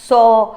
100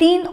3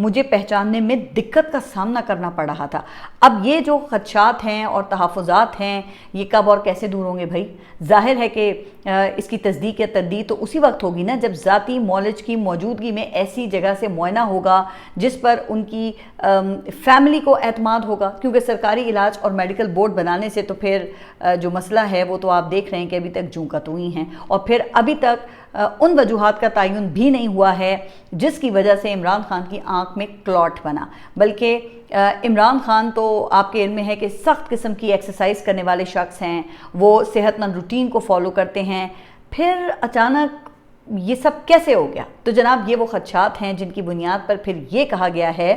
مجھے پہچاننے میں دقت کا سامنا کرنا پڑ رہا تھا۔ اب یہ جو خدشات ہیں اور تحفظات ہیں یہ کب اور کیسے دور ہوں گے بھائی؟ ظاہر ہے کہ اس کی تصدیق یا تردید تو اسی وقت ہوگی نا جب ذاتی معالج کی موجودگی میں ایسی جگہ سے معائنہ ہوگا جس پر ان کی فیملی کو اعتماد ہوگا، کیونکہ سرکاری علاج اور میڈیکل بورڈ بنانے سے تو پھر جو مسئلہ ہے وہ تو آپ دیکھ رہے ہیں کہ ابھی تک جوں کا تو ہی ہیں، اور پھر ابھی تک ان وجوہات کا تعین بھی نہیں ہوا ہے جس کی وجہ سے عمران خان کی آنکھ میں کلاٹ بنا، بلکہ عمران خان تو آپ کے علم میں ہے کہ سخت قسم کی ایکسرسائز کرنے والے شخص ہیں، وہ صحت مند روٹین کو فالو کرتے ہیں، پھر اچانک یہ سب کیسے ہو گیا؟ تو جناب یہ وہ خدشات ہیں جن کی بنیاد پر پھر یہ کہا گیا ہے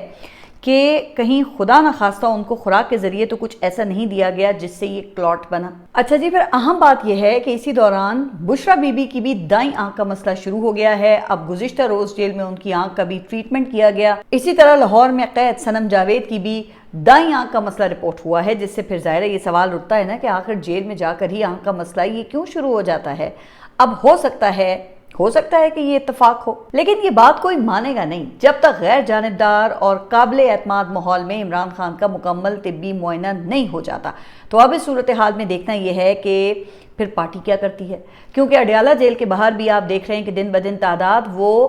کہ کہیں خدا نخواستہ ان کو خوراک کے ذریعے تو کچھ ایسا نہیں دیا گیا جس سے یہ کلاٹ بنا۔ اچھا جی، پھر اہم بات یہ ہے کہ اسی دوران بشرا بی بی کی بھی دائیں آنکھ کا مسئلہ شروع ہو گیا ہے۔ اب گزشتہ روز جیل میں ان کی آنکھ کا بھی ٹریٹمنٹ کیا گیا۔ اسی طرح لاہور میں قید صنم جاوید کی بھی دائیں آنکھ کا مسئلہ رپورٹ ہوا ہے، جس سے پھر ظاہر ہے یہ سوال اٹھتا ہے نا کہ آخر جیل میں جا کر ہی آنکھ کا مسئلہ یہ کیوں شروع ہو جاتا ہے؟ اب ہو سکتا ہے کہ یہ اتفاق ہو، لیکن یہ بات کوئی مانے گا نہیں جب تک غیر جانبدار اور قابل اعتماد ماحول میں عمران خان کا مکمل طبی معائنہ نہیں ہو جاتا۔ تو اب اس صورتحال میں دیکھنا یہ ہے کہ پھر پارٹی کیا کرتی ہے، کیونکہ اڈیالہ جیل کے باہر بھی آپ دیکھ رہے ہیں کہ دن بدن تعداد وہ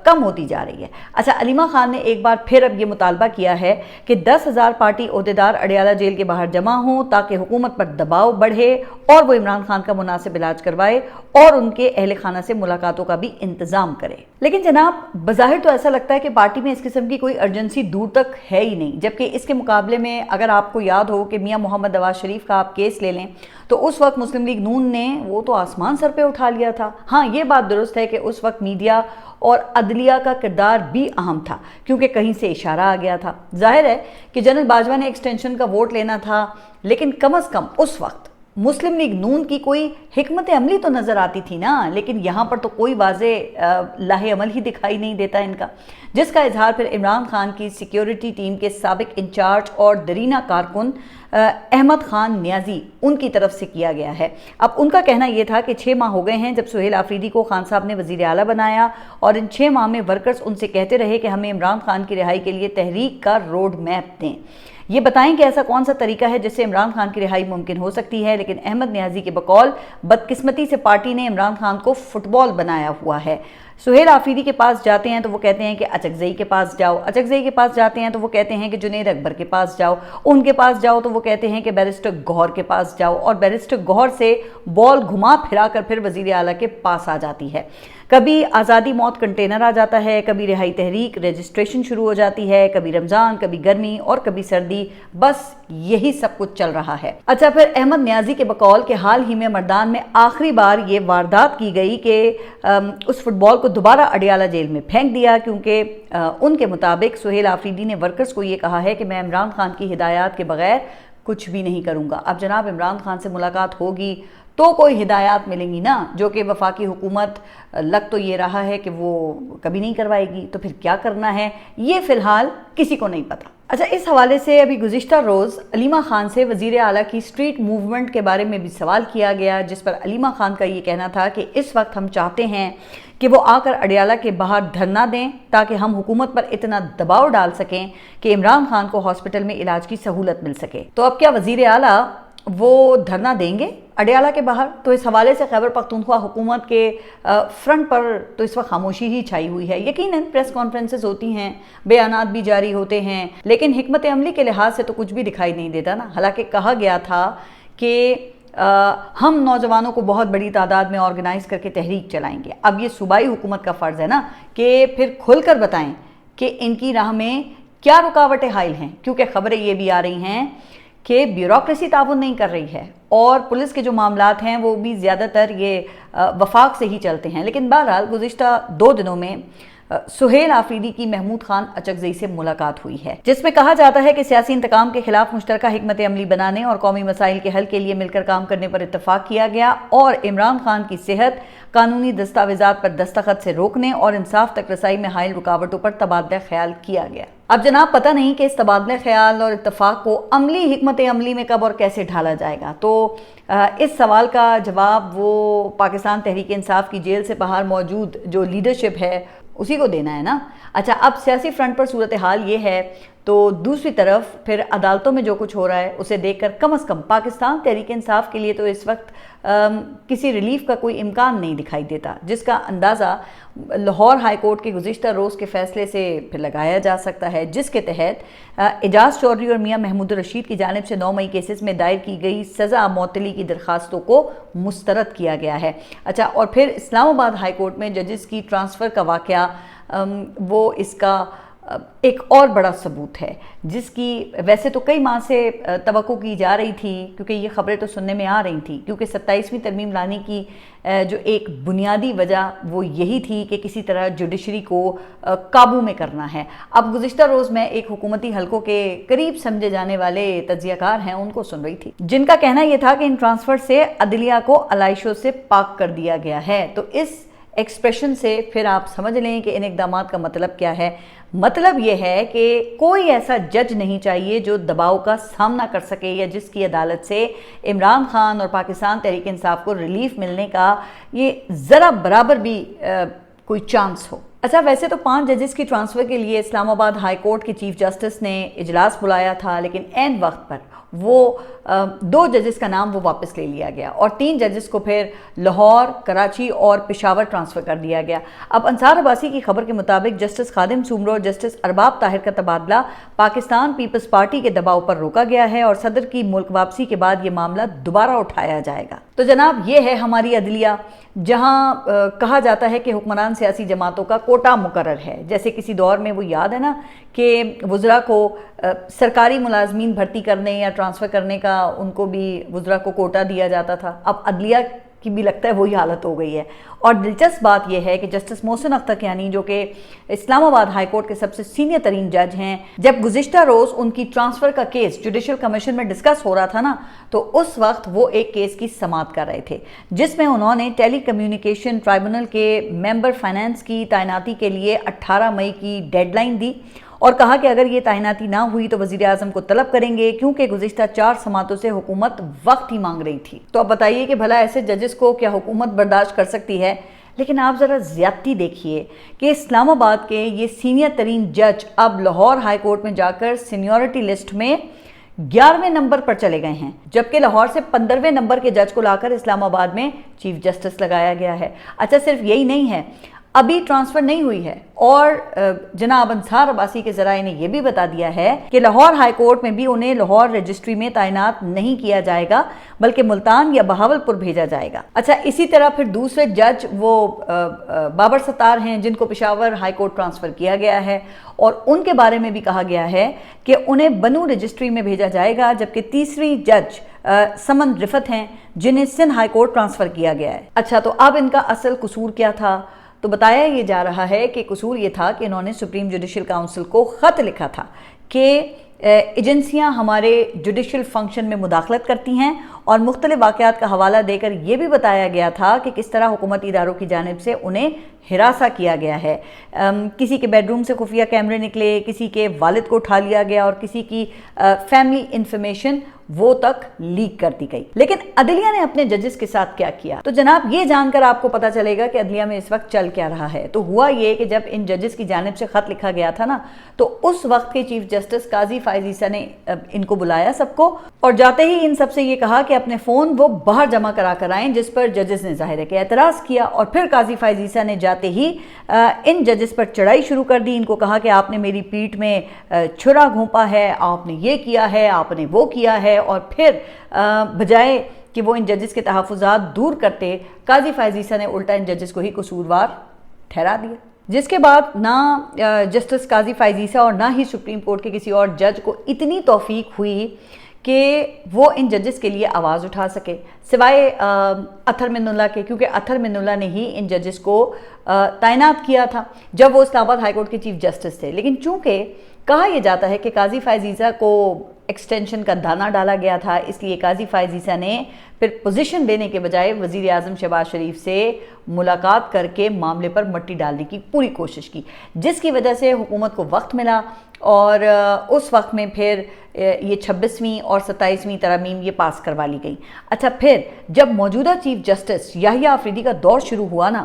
کم ہوتی جا رہی ہے۔ اچھا، علیمہ خان نے ایک بار پھر اب یہ مطالبہ کیا ہے کہ 10,000 پارٹی عہدیدار اڈیالہ جیل کے باہر جمع ہوں تاکہ حکومت پر دباؤ بڑھے اور وہ عمران خان کا مناسب علاج کروائے اور ان کے اہل خانہ سے ملاقاتوں کا بھی انتظام کرے۔ لیکن جناب بظاہر تو ایسا لگتا ہے کہ پارٹی میں اس قسم کی کوئی ارجنسی دور تک ہے ہی نہیں، جبکہ اس کے مقابلے میں اگر آپ کو یاد ہو کہ میاں محمد نواز شریف کا آپ کیس لے لیں تو اس وقت مسلم لیگ نون نے وہ تو آسمان سر پہ اٹھا لیا تھا۔ ہاں یہ بات درست ہے کہ اس وقت میڈیا اور عدلیہ کا کردار بھی اہم تھا، کیونکہ کہیں سے اشارہ آ گیا تھا۔ ظاہر ہے کہ جنرل باجوہ نے ایکسٹینشن کا ووٹ لینا تھا، لیکن کم از کم اس وقت مسلم لیگ نون کی کوئی حکمت عملی تو نظر آتی تھی نا، لیکن یہاں پر تو کوئی واضح لاہ عمل ہی دکھائی نہیں دیتا ان کا، جس کا اظہار پھر عمران خان کی سیکیورٹی ٹیم کے سابق انچارج اور درینہ کارکن احمد خان نیازی ان کی طرف سے کیا گیا ہے۔ اب ان کا کہنا یہ تھا کہ 6 ماہ ہو گئے ہیں جب سہیل آفریدی کو خان صاحب نے وزیر اعلیٰ بنایا، اور ان 6 ماہ میں ورکرز ان سے کہتے رہے کہ ہمیں عمران خان کی رہائی کے لیے تحریک کا روڈ میپ دیں، یہ بتائیں کہ ایسا کون سا طریقہ ہے جس سے عمران خان کی رہائی ممکن ہو سکتی ہے۔ لیکن احمد نیازی کے بقول بدقسمتی سے پارٹی نے عمران خان کو فٹ بال بنایا ہوا ہے۔ سہیل آفریدی کے پاس جاتے ہیں تو وہ کہتے ہیں کہ اچکزئی کے پاس جاؤ، اچکزئی کے پاس جاتے ہیں تو وہ کہتے ہیں کہ جنید اکبر کے پاس جاؤ، ان کے پاس جاؤ تو وہ کہتے ہیں کہ بیرسٹر گوہر کے پاس جاؤ، اور بیرسٹر گوہر سے بال گھما پھرا کر پھر وزیر اعلیٰ کے پاس آ جاتی ہے۔ کبھی آزادی موت کنٹینر آ جاتا ہے، کبھی رہائی تحریک رجسٹریشن شروع ہو جاتی ہے، کبھی رمضان، کبھی گرمی اور کبھی سردی، بس یہی سب کچھ چل رہا ہے۔ اچھا، پھر احمد نیازی کے بقول کہ حال ہی میں مردان میں آخری بار یہ واردات کی گئی کہ اس فٹ بال کو دوبارہ اڈیالہ جیل میں پھینک دیا، کیونکہ ان کے مطابق سہیل آفریدی نے ورکرز کو یہ کہا ہے کہ میں عمران خان کی ہدایات کے بغیر کچھ بھی نہیں کروں گا۔ اب جناب عمران خان سے ملاقات ہوگی تو کوئی ہدایات ملیں گی نا، جو کہ وفاقی حکومت لگ تو یہ رہا ہے کہ وہ کبھی نہیں کروائے گی، تو پھر کیا کرنا ہے یہ فی الحال کسی کو نہیں پتا۔ اچھا، اس حوالے سے ابھی گزشتہ روز علیمہ خان سے وزیر اعلیٰ کی اسٹریٹ موومنٹ کے بارے میں بھی سوال کیا گیا، جس پر علیمہ خان کا یہ کہنا تھا کہ اس وقت ہم چاہتے ہیں کہ وہ آ کر اڈیالہ کے باہر دھرنا دیں تاکہ ہم حکومت پر اتنا دباؤ ڈال سکیں کہ عمران خان کو ہاسپٹل میں علاج کی سہولت مل سکے۔ تو اب کیا وزیر اعلیٰ وہ دھرنا دیں گے اڈیالہ کے باہر؟ تو اس حوالے سے خیبر پختونخوا حکومت کے فرنٹ پر تو اس وقت خاموشی ہی چھائی ہوئی ہے۔ یقیناً پریس کانفرنسز ہوتی ہیں، بیانات بھی جاری ہوتے ہیں، لیکن حکمت عملی کے لحاظ سے تو کچھ بھی دکھائی نہیں دیتا نا۔ حالانکہ کہا گیا تھا کہ ہم نوجوانوں کو بہت بڑی تعداد میں آرگنائز کر کے تحریک چلائیں گے۔ اب یہ صوبائی حکومت کا فرض ہے نا کہ پھر کھل کر بتائیں کہ ان کی راہ میں کیا رکاوٹیں حائل ہیں، کیونکہ خبریں یہ بھی آ رہی ہیں کہ بیوروکریسی تعاون نہیں کر رہی ہے اور پولیس کے جو معاملات ہیں وہ بھی زیادہ تر یہ وفاق سے ہی چلتے ہیں۔ لیکن بہرحال گزشتہ 2 دنوں میں سہیل آفریدی کی محمود خان اچکزئی سے ملاقات ہوئی ہے، جس میں کہا جاتا ہے کہ سیاسی انتقام کے خلاف مشترکہ حکمت عملی بنانے اور قومی مسائل کے حل کے لیے مل کر کام کرنے پر اتفاق کیا گیا، اور عمران خان کی صحت، قانونی دستاویزات پر دستخط سے روکنے اور انصاف تک رسائی میں حائل رکاوٹوں پر تبادلہ خیال کیا گیا۔ اب جناب پتہ نہیں کہ اس تبادلہ خیال اور اتفاق کو عملی حکمت عملی میں کب اور کیسے ڈھالا جائے گا۔ تو اس سوال کا جواب وہ پاکستان تحریک انصاف کی جیل سے باہر موجود جو لیڈرشپ ہے اسی کو دینا ہے نا۔ اچھا، اب سیاسی فرنٹ پر صورتحال یہ ہے تو دوسری طرف پھر عدالتوں میں جو کچھ ہو رہا ہے اسے دیکھ کر کم از کم پاکستان تحریک انصاف کے لیے تو اس وقت کسی ریلیف کا کوئی امکان نہیں دکھائی دیتا، جس کا اندازہ لاہور ہائی کورٹ کے گزشتہ روز کے فیصلے سے پھر لگایا جا سکتا ہے، جس کے تحت اعجاز چودھری اور میاں محمود الرشید کی جانب سے 9 مئی کیسز میں دائر کی گئی سزا معطلی کی درخواستوں کو مسترد کیا گیا ہے۔ اچھا، اور پھر اسلام آباد ہائی کورٹ میں ججز کی ٹرانسفر کا واقعہ وہ اس کا ایک اور بڑا ثبوت ہے، جس کی ویسے تو کئی ماہ سے توقع کی جا رہی تھی، کیونکہ یہ خبریں تو سننے میں آ رہی تھیں، کیونکہ 27ویں ترمیم لانے کی جو ایک بنیادی وجہ وہ یہی تھی کہ کسی طرح جوڈیشری کو قابو میں کرنا ہے۔ اب گزشتہ روز میں ایک حکومتی حلقوں کے قریب سمجھے جانے والے تجزیہ کار ہیں ان کو سن رہی تھی، جن کا کہنا یہ تھا کہ ان ٹرانسفر سے عدلیہ کو علائشوں سے پاک کر دیا گیا ہے۔ تو اس ایکسپریشن سے پھر آپ سمجھ لیں کہ ان اقدامات کا مطلب کیا ہے۔ مطلب یہ ہے کہ کوئی ایسا جج نہیں چاہیے جو دباؤ کا سامنا کر سکے یا جس کی عدالت سے عمران خان اور پاکستان تحریک انصاف کو ریلیف ملنے کا یہ ذرا برابر بھی کوئی چانس ہو۔ اچھا، ویسے تو 5 ججز کی ٹرانسفر کے لیے اسلام آباد ہائی کورٹ کے چیف جسٹس نے اجلاس بلایا تھا، لیکن عین وقت پر وہ 2 ججز کا نام وہ واپس لے لیا گیا اور 3 ججز کو پھر لاہور، کراچی اور پشاور ٹرانسفر کر دیا گیا۔ اب انصار عباسی کی خبر کے مطابق جسٹس خادم سومرو اور جسٹس ارباب طاہر کا تبادلہ پاکستان پیپلز پارٹی کے دباؤ پر روکا گیا ہے اور صدر کی ملک واپسی کے بعد یہ معاملہ دوبارہ اٹھایا جائے گا۔ تو جناب، یہ ہے ہماری عدلیہ، جہاں کہا جاتا ہے کہ حکمران سیاسی جماعتوں کا کوٹا مقرر ہے۔ جیسے کسی دور میں وہ یاد ہے نا کہ وزراء کو سرکاری ملازمین بھرتی کرنے یا ٹرانسفر کرنے کا ان کو بھی وزراء کو کوٹا دیا جاتا تھا، اب عدلیہ کی بھی لگتا ہے وہی حالت ہو گئی ہے۔ اور دلچسپ بات یہ ہے کہ جسٹس محسن اختر کیانی، جو کہ اسلام آباد ہائی کورٹ کے سب سے سینئر ترین جج ہیں، جب گزشتہ روز ان کی ٹرانسفر کا کیس جوڈیشل کمیشن میں ڈسکس ہو رہا تھا نا، تو اس وقت وہ ایک کیس کی سماعت کر رہے تھے، جس میں انہوں نے ٹیلی کمیونیکیشن ٹرائبونل کے ممبر فائنانس کی تعیناتی کے لیے 18 مئی کی ڈیڈ لائن دی اور کہا کہ اگر یہ تعیناتی نہ ہوئی تو وزیر اعظم کو طلب کریں گے، کیونکہ گزشتہ 4 سماعتوں سے حکومت وقت ہی مانگ رہی تھی۔ تو اب بتائیے کہ بھلا ایسے ججز کو کیا حکومت برداشت کر سکتی ہے؟ لیکن آپ ذرا زیادتی دیکھیے کہ اسلام آباد کے یہ سینئر ترین جج اب لاہور ہائی کورٹ میں جا کر سینیورٹی لسٹ میں 11ویں نمبر پر چلے گئے ہیں، جبکہ لاہور سے 15ویں نمبر کے جج کو لا کر اسلام آباد میں چیف جسٹس لگایا گیا ہے۔ اچھا، صرف یہی نہیں ہے، ابھی ٹرانسفر نہیں ہوئی ہے اور جناب انصار عباسی کے ذرائع نے یہ بھی بتا دیا ہے کہ لاہور ہائی کورٹ میں بھی انہیں لاہور رجسٹری میں تعینات نہیں کیا جائے گا، بلکہ ملتان یا بہاولپور بھیجا جائے گا۔ اچھا، اسی طرح پھر دوسرے جج وہ بابر ستار ہیں، جن کو پشاور ہائی کورٹ ٹرانسفر کیا گیا ہے اور ان کے بارے میں بھی کہا گیا ہے کہ انہیں بنو رجسٹری میں بھیجا جائے گا، جبکہ تیسری جج سمن رفت ہیں، جنہیں سندھ ہائی کورٹ ٹرانسفر کیا گیا ہے۔ اچھا، تو اب ان کا اصل قصور کیا تھا؟ تو بتایا یہ جا رہا ہے کہ قصور یہ تھا کہ انہوں نے سپریم جوڈیشل کاؤنسل کو خط لکھا تھا کہ ایجنسیاں ہمارے جوڈیشل فنکشن میں مداخلت کرتی ہیں، اور مختلف واقعات کا حوالہ دے کر یہ بھی بتایا گیا تھا کہ کس طرح حکومتی اداروں کی جانب سے انہیں ہراساں کیا گیا ہے۔ کسی کے بیڈ روم سے خفیہ کیمرے نکلے، کسی کے والد کو اٹھا لیا گیا اور کسی کی فیملی انفارمیشن وہ تک لیک کر دی گئی۔ لیکن عدلیہ نے اپنے ججز کے ساتھ کیا کیا؟ تو جناب، یہ جان کر آپ کو پتا چلے گا کہ عدلیہ میں اس وقت چل کیا رہا ہے۔ تو ہوا یہ کہ جب ان ججز کی جانب سے خط لکھا گیا تھا نا، تو اس وقت کے چیف جسٹس قاضی فائز عیسیٰ نے ان کو بلایا سب کو، اور جاتے ہی ان سب سے یہ کہا کہ اپنے فون وہ باہر جمع کرا کر آئیں، جس پر ججز نے ظاہر ہے کہ اعتراض کیا، اور پھر قاضی فائز عیسیٰ نے جاتے ہی ان ججز پر چڑھائی شروع کر دی۔ ان کو کہا کہ آپ نے میری پیٹھ میں چھرا گھونپا ہے، آپ نے یہ کیا ہے، آپ نے وہ کیا ہے، اور پھر بجائے کہ وہ ان ججز کے تحفظات دور کرتے، قاضی فائز عیسیٰ نے الٹا ان ججز کو ہی قصوروار ٹھہرا دیا، جس کے بعد نہ جسٹس قاضی فائز عیسیٰ اور نہ ہی سپریم کورٹ کے کسی اور جج کو اتنی توفیق ہوئی کہ وہ ان ججز کے لیے آواز اٹھا سکے، سوائے اطہر من اللہ کے، کیونکہ اطہر من اللہ نے ہی ان ججز کو تعینات کیا تھا جب وہ اسلام آباد ہائی کورٹ کے چیف جسٹس تھے۔ لیکن چونکہ کہا یہ جاتا ہے کہ قاضی فائز عیسیٰ کو ایکسٹینشن کا دانہ ڈالا گیا تھا، اس لیے قاضی فائز عیسیٰ نے پھر پوزیشن دینے کے بجائے وزیر اعظم شہباز شریف سے ملاقات کر کے معاملے پر مٹی ڈالنے کی پوری کوشش کی، جس کی وجہ سے حکومت کو وقت ملا، اور اس وقت میں پھر یہ 26ویں اور 27ویں ترامیم یہ پاس کروا لی گئی۔ اچھا، پھر جب موجودہ چیف جسٹس یحییٰ آفریدی کا دور شروع ہوا نا،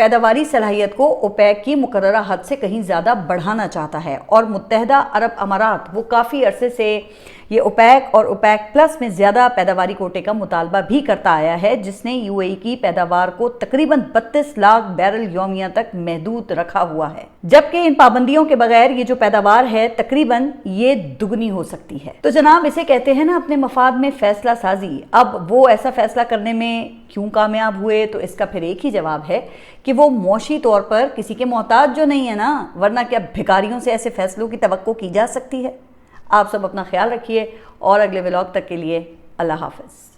پیداواری صلاحیت کو اوپیک کی مقررہ حد سے کہیں زیادہ بڑھانا چاہتا ہے، اور متحدہ عرب امارات وہ کافی عرصے سے یہ اوپیک اور اوپیک پلس میں زیادہ پیداواری کوٹے کا مطالبہ بھی کرتا آیا ہے، جس نے یو اے ای کی پیداوار کو تقریباً 32 لاکھ بیرل یومیہ تک محدود رکھا ہوا ہے، جبکہ ان پابندیوں کے بغیر یہ جو پیداوار ہے تقریباً یہ دگنی ہو سکتی ہے۔ تو جناب اسے کہتے ہیں نا اپنے مفاد میں فیصلہ سازی۔ اب وہ ایسا فیصلہ کرنے میں کیوں کامیاب ہوئے؟ تو اس کا پھر ایک ہی جواب ہے کہ وہ معاشی طور پر کسی کے محتاج جو نہیں ہے نا، ورنہ کیا بھکاریوں سے ایسے فیصلوں کی توقع کی جا سکتی ہے؟ آپ سب اپنا خیال رکھیے، اور اگلے ولاگ تک کے لیے اللہ حافظ۔